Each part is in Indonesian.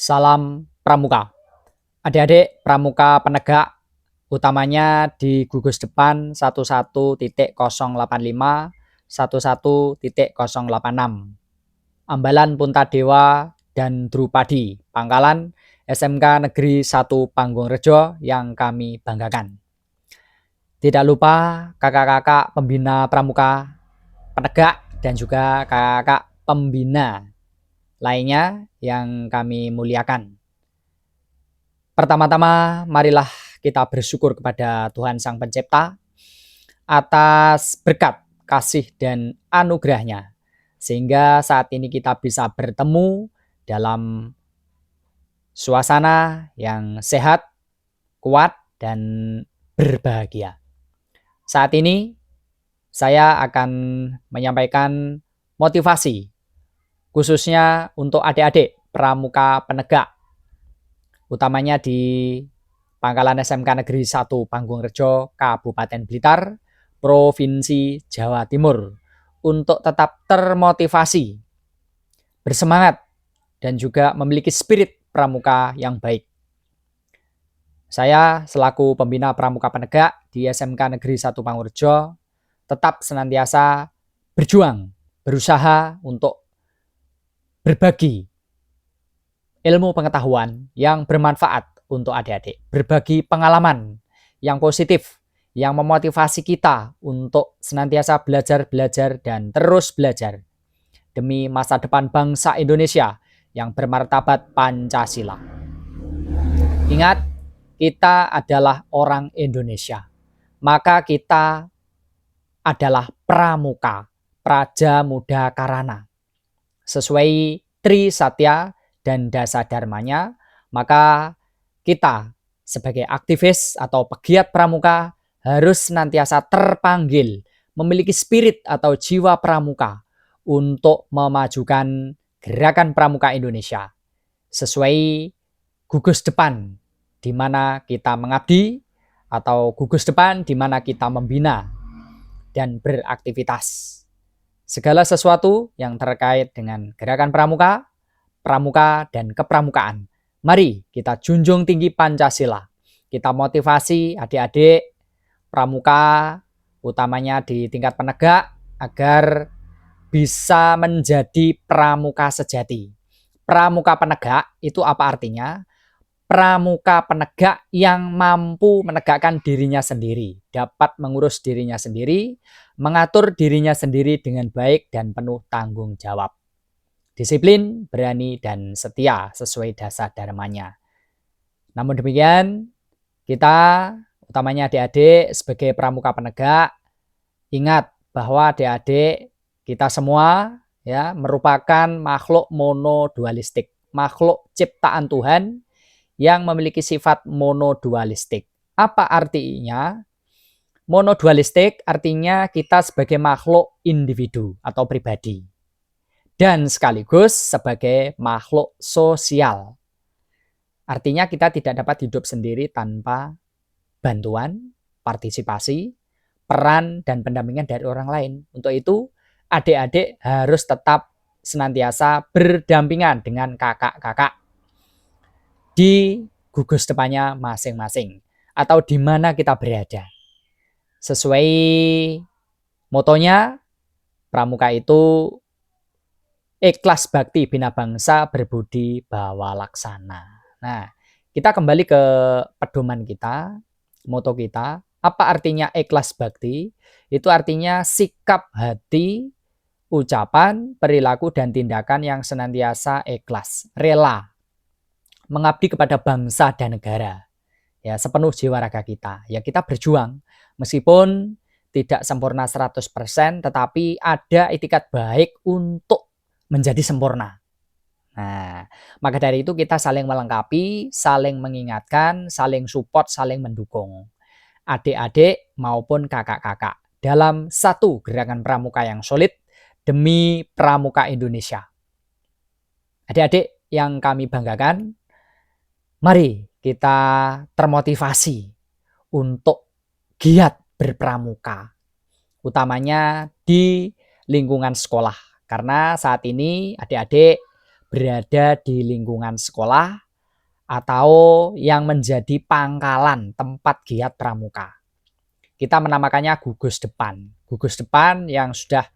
Salam Pramuka. Adik-adik Pramuka penegak, utamanya di gugus depan 11.085, 11.086, Ambalan Puntadewa dan Drupadi, Pangkalan SMK Negeri 1 Panggung-Rejo yang kami banggakan. Tidak lupa kakak-kakak pembina Pramuka penegak dan juga kakak-kakak pembina lainnya yang kami muliakan. Pertama-tama, marilah kita bersyukur kepada Tuhan Sang Pencipta atas berkat, kasih, dan anugerahnya. Sehingga saat ini kita bisa bertemu dalam suasana yang sehat, kuat, dan berbahagia. Saat ini, saya akan menyampaikan motivasi, khususnya untuk adik-adik Pramuka penegak, utamanya di Pangkalan SMK Negeri 1 Panggung-Rejo, Kabupaten Blitar, Provinsi Jawa Timur, untuk tetap termotivasi, bersemangat, dan juga memiliki spirit pramuka yang baik. Saya selaku pembina Pramuka penegak di SMK Negeri 1 Panggung-Rejo tetap senantiasa berjuang, berusaha untuk berbagi ilmu pengetahuan yang bermanfaat untuk adik-adik, berbagi pengalaman yang positif, yang memotivasi kita untuk senantiasa belajar dan terus belajar demi masa depan bangsa Indonesia yang bermartabat Pancasila. Ingat, kita adalah orang Indonesia, maka kita adalah pramuka, praja muda karana. Sesuai Tri Satya dan Dasa Dharmanya, maka kita sebagai aktivis atau pegiat pramuka harus senantiasa terpanggil, memiliki spirit atau jiwa pramuka untuk memajukan gerakan pramuka Indonesia sesuai gugus depan di mana kita mengabdi atau gugus depan di mana kita membina dan beraktivitas. Segala sesuatu yang terkait dengan gerakan pramuka, pramuka, dan kepramukaan. Mari kita junjung tinggi Pancasila. Kita motivasi adik-adik pramuka, utamanya di tingkat penegak, agar bisa menjadi pramuka sejati. Pramuka penegak itu apa artinya? Pramuka penegak yang mampu menegakkan dirinya sendiri, dapat mengurus dirinya sendiri, mengatur dirinya sendiri dengan baik dan penuh tanggung jawab. Disiplin, berani, dan setia sesuai dasar dharmanya. Namun demikian, kita, utamanya adik-adik sebagai pramuka penegak, ingat bahwa adik-adik kita semua ya merupakan makhluk monodualistik, makhluk ciptaan Tuhan yang memiliki sifat monodualistik. Apa artinya? Monodualistik artinya kita sebagai makhluk individu atau pribadi dan sekaligus sebagai makhluk sosial. Artinya kita tidak dapat hidup sendiri tanpa bantuan, partisipasi, peran, dan pendampingan dari orang lain. Untuk itu, adik-adik harus tetap senantiasa berdampingan dengan kakak-kakak di gugus depannya masing-masing atau di mana kita berada. Sesuai motonya, pramuka itu ikhlas bakti bina bangsa, berbudi bawa laksana. Nah, kita kembali ke pedoman kita, moto kita. Apa artinya ikhlas bakti? Itu artinya sikap hati, ucapan, perilaku, dan tindakan yang senantiasa ikhlas, rela mengabdi kepada bangsa dan negara. Ya, sepenuh jiwa raga kita. Ya, kita berjuang meskipun tidak sempurna 100%, tetapi ada itikat baik untuk menjadi sempurna. Nah, maka dari itu kita saling melengkapi, saling mengingatkan, saling support, saling mendukung. Adik-adik maupun kakak-kakak dalam satu gerakan pramuka yang solid demi pramuka Indonesia. Adik-adik yang kami banggakan, mari kita termotivasi untuk giat berpramuka, utamanya di lingkungan sekolah. Karena saat ini adik-adik berada di lingkungan sekolah atau yang menjadi pangkalan tempat giat pramuka. Kita menamakannya gugus depan. Gugus depan yang sudah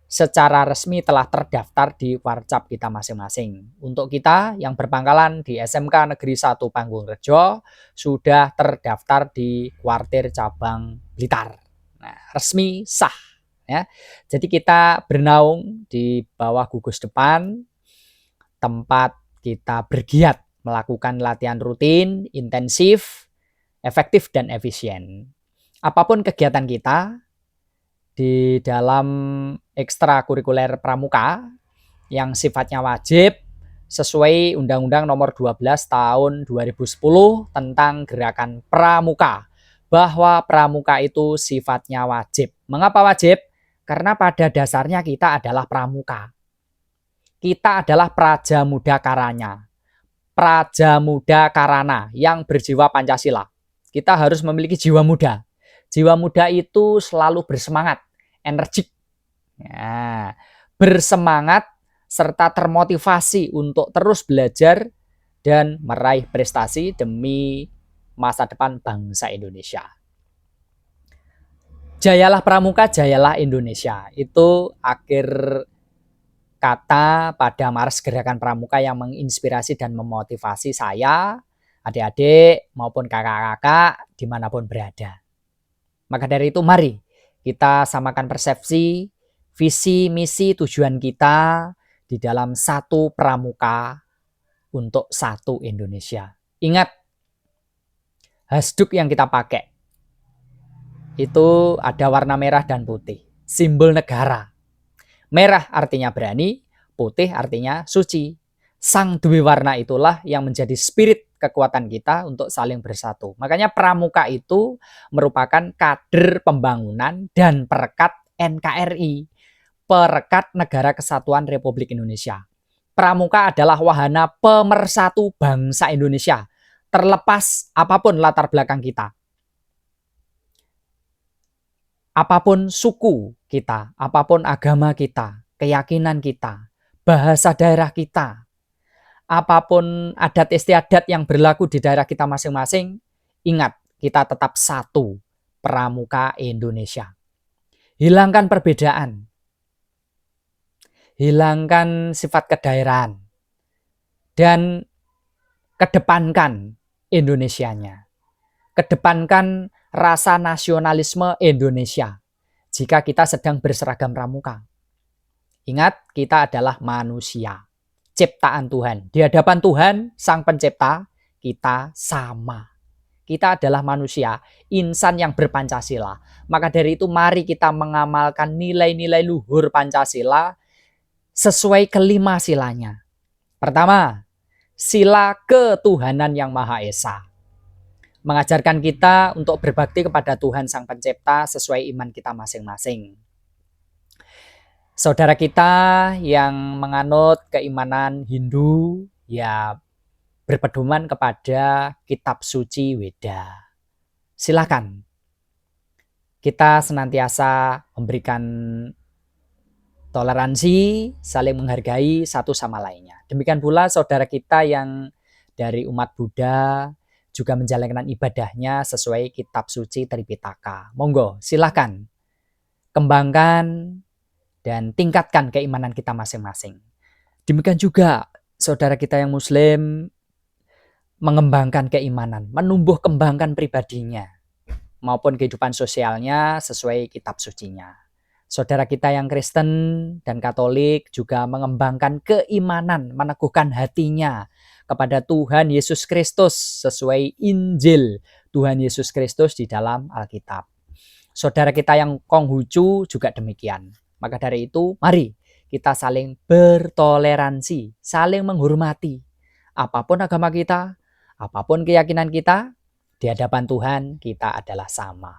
secara resmi telah terdaftar di Warcap kita masing-masing. Untuk kita yang berpangkalan di SMK Negeri 1 Panggung-Rejo sudah terdaftar di Kuartir Cabang Blitar. Nah, resmi sah ya. Jadi kita bernaung di bawah gugus depan, tempat kita bergiat melakukan latihan rutin, intensif, efektif dan efisien. Apapun kegiatan kita di dalam ekstrakurikuler pramuka yang sifatnya wajib sesuai Undang-Undang Nomor 12 Tahun 2010 tentang Gerakan Pramuka, bahwa pramuka itu sifatnya wajib. Mengapa wajib? Karena pada dasarnya kita adalah pramuka. Kita adalah Praja Muda Karanya, Praja Muda Karana yang berjiwa Pancasila. Kita harus memiliki jiwa muda. Jiwa muda itu selalu bersemangat, energik, ya, bersemangat serta termotivasi untuk terus belajar dan meraih prestasi demi masa depan bangsa Indonesia. Jayalah pramuka, jayalah Indonesia. Itu akhir kata pada Mars Gerakan Pramuka yang menginspirasi dan memotivasi saya, adik-adik maupun kakak-kakak dimanapun berada. Maka dari itu mari kita samakan persepsi, visi, misi, tujuan kita di dalam satu pramuka untuk satu Indonesia. Ingat, hasduk yang kita pakai itu ada warna merah dan putih, simbol negara. Merah artinya berani, putih artinya suci. Sang Dewi Warna itulah yang menjadi spirit kekuatan kita untuk saling bersatu. Makanya pramuka itu merupakan kader pembangunan dan perekat NKRI, perekat Negara Kesatuan Republik Indonesia. Pramuka adalah wahana pemersatu bangsa Indonesia, terlepas apapun latar belakang kita. Apapun suku kita, apapun agama kita, keyakinan kita, bahasa daerah kita, apapun adat istiadat yang berlaku di daerah kita masing-masing, ingat kita tetap satu, pramuka Indonesia. Hilangkan perbedaan, hilangkan sifat kedaerahan, dan kedepankan Indonesianya. Kedepankan rasa nasionalisme Indonesia jika kita sedang berseragam pramuka. Ingat, kita adalah manusia, ciptaan Tuhan. Di hadapan Tuhan, Sang Pencipta, kita sama. Kita adalah manusia, insan yang berpancasila. Maka dari itu mari kita mengamalkan nilai-nilai luhur Pancasila sesuai kelima silanya. Pertama, sila ketuhanan yang Maha Esa. Mengajarkan kita untuk berbakti kepada Tuhan Sang Pencipta sesuai iman kita masing-masing. Saudara kita yang menganut keimanan Hindu, ya berpedoman kepada kitab suci Weda. Silakan kita senantiasa memberikan toleransi, saling menghargai satu sama lainnya. Demikian pula saudara kita yang dari umat Buddha juga menjalankan ibadahnya sesuai kitab suci Tripitaka. Monggo, silakan kembangkan dan tingkatkan keimanan kita masing-masing. Demikian juga saudara kita yang Muslim mengembangkan keimanan, menumbuh kembangkan pribadinya maupun kehidupan sosialnya sesuai kitab sucinya. Saudara kita yang Kristen dan Katolik juga mengembangkan keimanan, meneguhkan hatinya kepada Tuhan Yesus Kristus sesuai Injil Tuhan Yesus Kristus di dalam Alkitab. Saudara kita yang Konghucu juga demikian. Maka dari itu, mari kita saling bertoleransi, saling menghormati. Apapun agama kita, apapun keyakinan kita, di hadapan Tuhan kita adalah sama.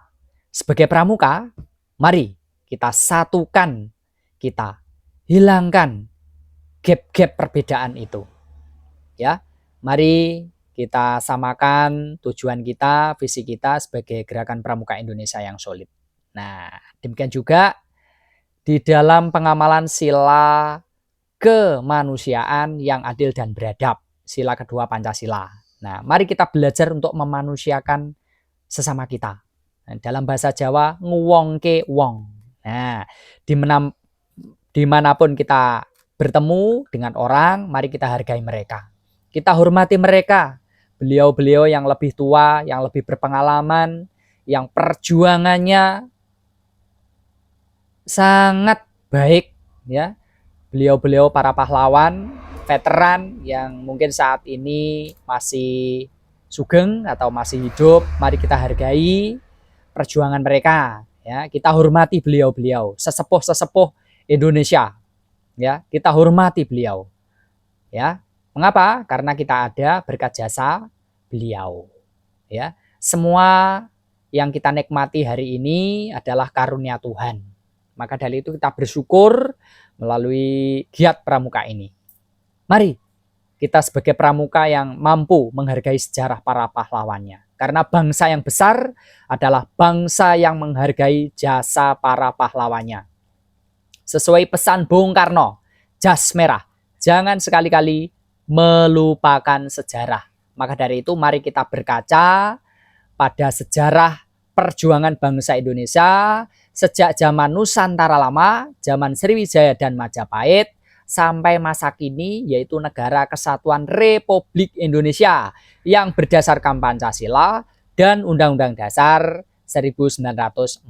Sebagai pramuka, mari kita satukan, kita hilangkan gap-gap perbedaan itu. Ya, mari kita samakan tujuan kita, visi kita sebagai Gerakan Pramuka Indonesia yang solid. Nah, demikian juga di dalam pengamalan sila kemanusiaan yang adil dan beradab. Sila kedua Pancasila. Nah, mari kita belajar untuk memanusiakan sesama kita. Nah, dalam bahasa Jawa, nguwongke wong. Nah, dimanapun kita bertemu dengan orang, mari kita hargai mereka. Kita hormati mereka. Beliau-beliau yang lebih tua, yang lebih berpengalaman, yang perjuangannya sangat baik, ya. Beliau-beliau para pahlawan, veteran yang mungkin saat ini masih sugeng atau masih hidup, mari kita hargai perjuangan mereka, ya. Kita hormati beliau-beliau, sesepuh-sesepuh Indonesia, ya. Kita hormati beliau, ya. Mengapa? Karena kita ada berkat jasa beliau, ya. Semua yang kita nikmati hari ini adalah karunia Tuhan. Maka dari itu kita bersyukur melalui giat pramuka ini. Mari kita sebagai pramuka yang mampu menghargai sejarah para pahlawannya. Karena bangsa yang besar adalah bangsa yang menghargai jasa para pahlawannya. Sesuai pesan Bung Karno, jas merah, jangan sekali-kali melupakan sejarah. Maka dari itu mari kita berkaca pada sejarah perjuangan bangsa Indonesia sejak zaman Nusantara lama, zaman Sriwijaya dan Majapahit, sampai masa kini, yaitu Negara Kesatuan Republik Indonesia yang berdasarkan Pancasila dan Undang-Undang Dasar 1945.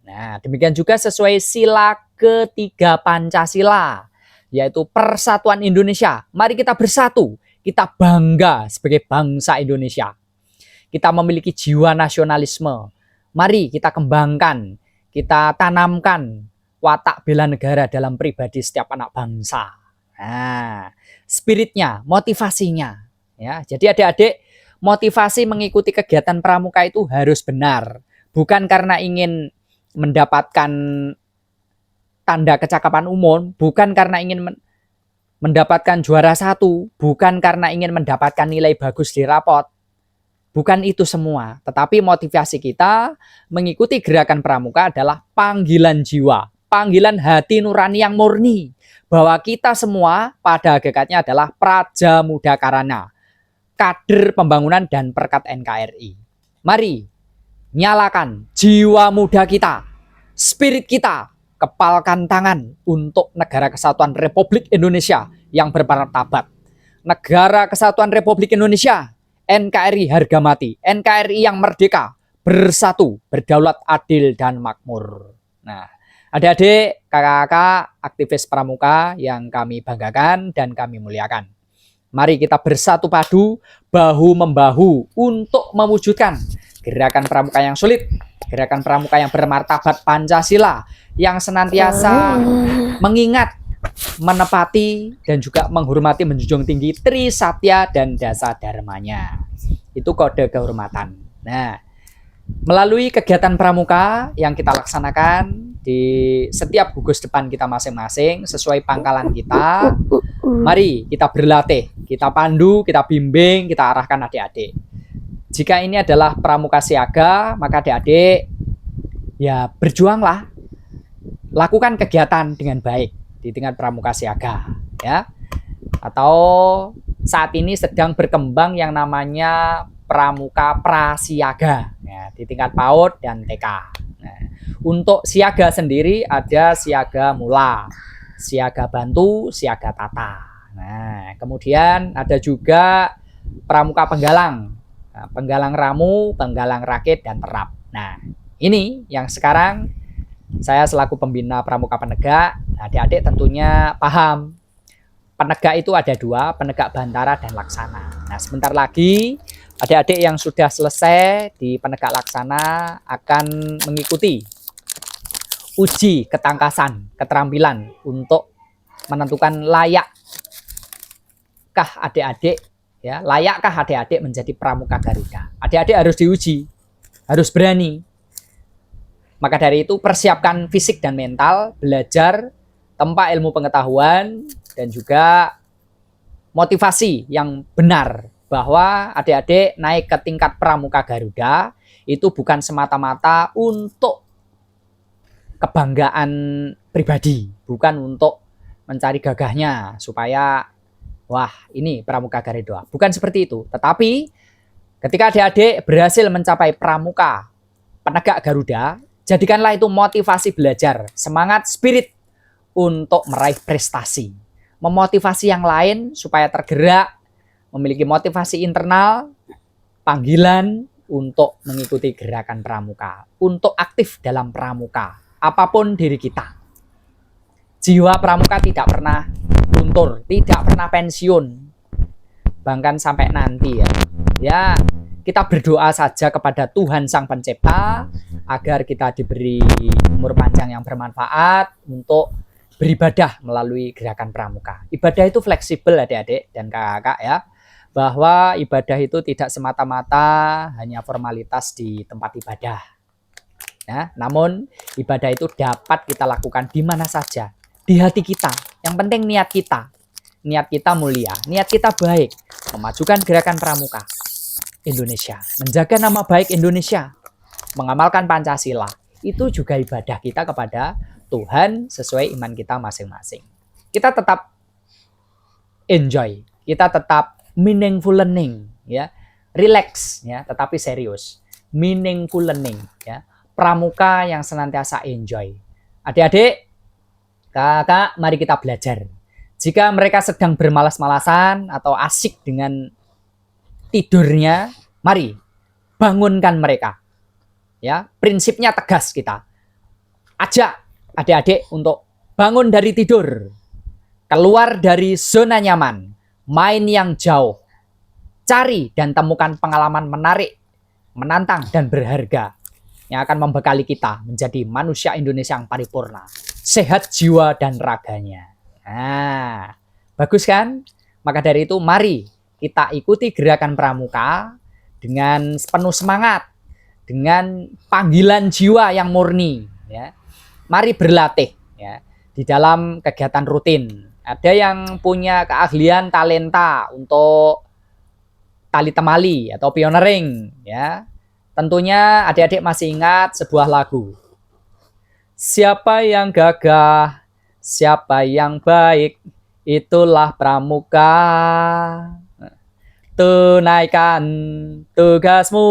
Nah, demikian juga sesuai sila ketiga Pancasila, yaitu Persatuan Indonesia. Mari kita bersatu, kita bangga sebagai bangsa Indonesia. Kita memiliki jiwa nasionalisme. Mari kita kembangkan, kita tanamkan watak bela negara dalam pribadi setiap anak bangsa. Nah, spiritnya, motivasinya, ya. Jadi adik-adik, motivasi mengikuti kegiatan pramuka itu harus benar, bukan karena ingin mendapatkan tanda kecakapan umum, bukan karena ingin mendapatkan juara 1, bukan karena ingin mendapatkan nilai bagus di rapot. Bukan itu semua, tetapi motivasi kita mengikuti gerakan pramuka adalah panggilan jiwa, panggilan hati nurani yang murni, bahwa kita semua pada hakikatnya adalah praja muda karana, kader pembangunan dan perkat NKRI. Mari nyalakan jiwa muda kita, spirit kita, kepalkan tangan untuk Negara Kesatuan Republik Indonesia yang bermartabat. Negara Kesatuan Republik Indonesia, NKRI harga mati, NKRI yang merdeka, bersatu, berdaulat, adil, dan makmur. Nah, adik-adik, kakak-kakak, aktivis pramuka yang kami banggakan dan kami muliakan. Mari kita bersatu padu, bahu-membahu untuk mewujudkan gerakan pramuka yang sulit, gerakan pramuka yang bermartabat Pancasila, yang senantiasa mengingat, menepati, dan juga menghormati, menjunjung tinggi Trisatya dan Dasa Dharmanya. Itu kode kehormatan. Nah, melalui kegiatan pramuka yang kita laksanakan di setiap gugus depan kita masing-masing sesuai pangkalan kita, mari kita berlatih, kita pandu, kita bimbing, kita arahkan adik-adik. Jika ini adalah pramuka siaga, maka adik-adik ya berjuanglah, lakukan kegiatan dengan baik di tingkat pramuka siaga, ya. Atau saat ini sedang berkembang yang namanya pramuka prasiaga, ya, di tingkat PAUD dan TK. Nah, untuk siaga sendiri ada siaga mula, siaga bantu, siaga tata. Nah, kemudian ada juga pramuka penggalang, nah, penggalang ramu, penggalang rakit, dan terap. Nah, ini yang sekarang saya selaku pembina pramuka penegak, adik-adik tentunya paham. Penegak itu ada dua, penegak bantara dan laksana. Nah, sebentar lagi adik-adik yang sudah selesai di penegak laksana akan mengikuti uji ketangkasan, keterampilan untuk menentukan layakkah adik-adik, ya, layakkah adik-adik menjadi pramuka Garuda. Adik-adik harus diuji, harus berani. Maka dari itu persiapkan fisik dan mental, belajar, tempa ilmu pengetahuan, dan juga motivasi yang benar bahwa adik-adik naik ke tingkat pramuka Garuda itu bukan semata-mata untuk kebanggaan pribadi, bukan untuk mencari gagahnya supaya wah ini Pramuka Garuda. Bukan seperti itu. Tetapi ketika adik-adik berhasil mencapai Pramuka Penegak Garuda, jadikanlah itu motivasi belajar, semangat, spirit untuk meraih prestasi. Memotivasi yang lain supaya tergerak, memiliki motivasi internal, panggilan untuk mengikuti gerakan pramuka, untuk aktif dalam pramuka, apapun diri kita. Jiwa pramuka tidak pernah luntur, tidak pernah pensiun, bahkan sampai nanti ya kita berdoa saja kepada Tuhan Sang Pencipta agar kita diberi umur panjang yang bermanfaat untuk beribadah melalui gerakan pramuka. Ibadah itu fleksibel adik-adik dan kakak-kakak ya, bahwa ibadah itu tidak semata-mata hanya formalitas di tempat ibadah. Ya, namun ibadah itu dapat kita lakukan di mana saja, di hati kita. Yang penting niat kita mulia, niat kita baik, memajukan gerakan pramuka Indonesia, menjaga nama baik Indonesia, mengamalkan Pancasila. Itu juga ibadah kita kepada Tuhan sesuai iman kita masing-masing. Kita tetap enjoy, kita tetap meaningful learning, ya, relax, ya, tetapi serius. Meaningful learning, ya, pramuka yang senantiasa enjoy. Adik-adik, kakak, mari kita belajar. Jika mereka sedang bermalas-malasan atau asik dengan tidurnya, mari bangunkan mereka. Ya, prinsipnya tegas kita. Ajak adik-adik untuk bangun dari tidur, keluar dari zona nyaman, main yang jauh, cari dan temukan pengalaman menarik, menantang dan berharga yang akan membekali kita menjadi manusia Indonesia yang paripurna, sehat jiwa dan raganya. Nah, bagus kan? Maka dari itu mari kita ikuti gerakan pramuka dengan penuh semangat, dengan panggilan jiwa yang murni, ya. Mari berlatih, ya, di dalam kegiatan rutin. Ada yang punya keahlian talenta untuk tali temali atau pioneering, ya. Tentunya adik-adik masih ingat sebuah lagu. Siapa yang gagah, siapa yang baik, itulah pramuka. Tunaikan tugasmu,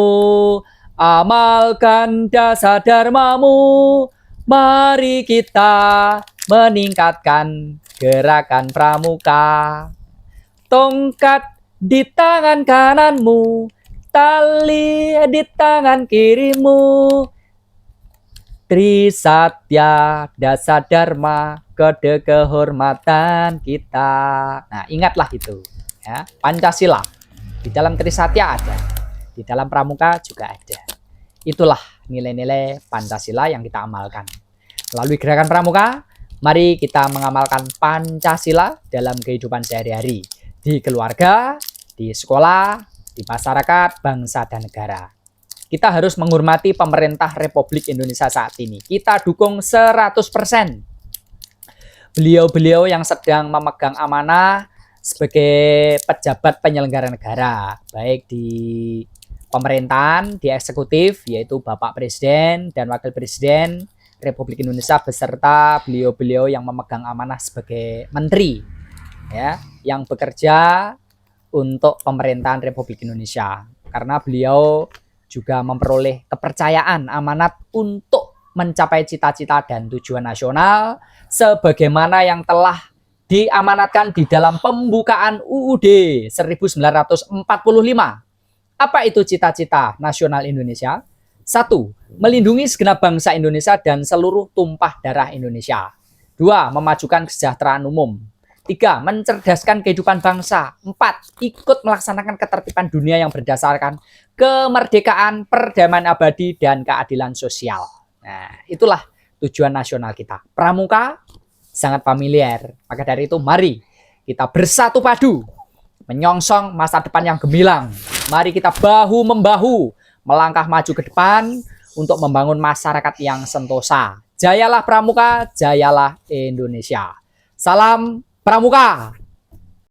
amalkan dasar dharmamu. Mari kita meningkatkan gerakan pramuka. Tongkat di tangan kananmu, tali di tangan kirimu. Trisatya dasar dharma, kode kehormatan kita. Nah, ingatlah itu, ya, Pancasila. Di dalam Trisatya ada, di dalam pramuka juga ada. Itulah nilai-nilai Pancasila yang kita amalkan. Melalui gerakan pramuka, mari kita mengamalkan Pancasila dalam kehidupan sehari-hari, di keluarga, di sekolah, di masyarakat, bangsa, dan negara. Kita harus menghormati pemerintah Republik Indonesia saat ini. Kita dukung 100%. Beliau-beliau yang sedang memegang amanah sebagai pejabat penyelenggara negara, baik di pemerintahan, di eksekutif, yaitu Bapak Presiden dan Wakil Presiden Republik Indonesia beserta beliau-beliau yang memegang amanah sebagai menteri, ya, yang bekerja untuk pemerintahan Republik Indonesia. Karena beliau juga memperoleh kepercayaan amanat untuk mencapai cita-cita dan tujuan nasional sebagaimana yang telah diamanatkan di dalam pembukaan UUD 1945. Apa itu cita-cita nasional Indonesia? 1. Melindungi segenap bangsa Indonesia dan seluruh tumpah darah Indonesia. 2. Memajukan kesejahteraan umum. 3. Mencerdaskan kehidupan bangsa. 4. Ikut melaksanakan ketertiban dunia yang berdasarkan kemerdekaan, perdamaian abadi, dan keadilan sosial. Nah, itulah tujuan nasional kita. Pramuka sangat familiar. Maka dari itu mari kita bersatu padu menyongsong masa depan yang gemilang. Mari kita bahu-membahu melangkah maju ke depan untuk membangun masyarakat yang sentosa. Jayalah pramuka, jayalah Indonesia. Salam pramuka.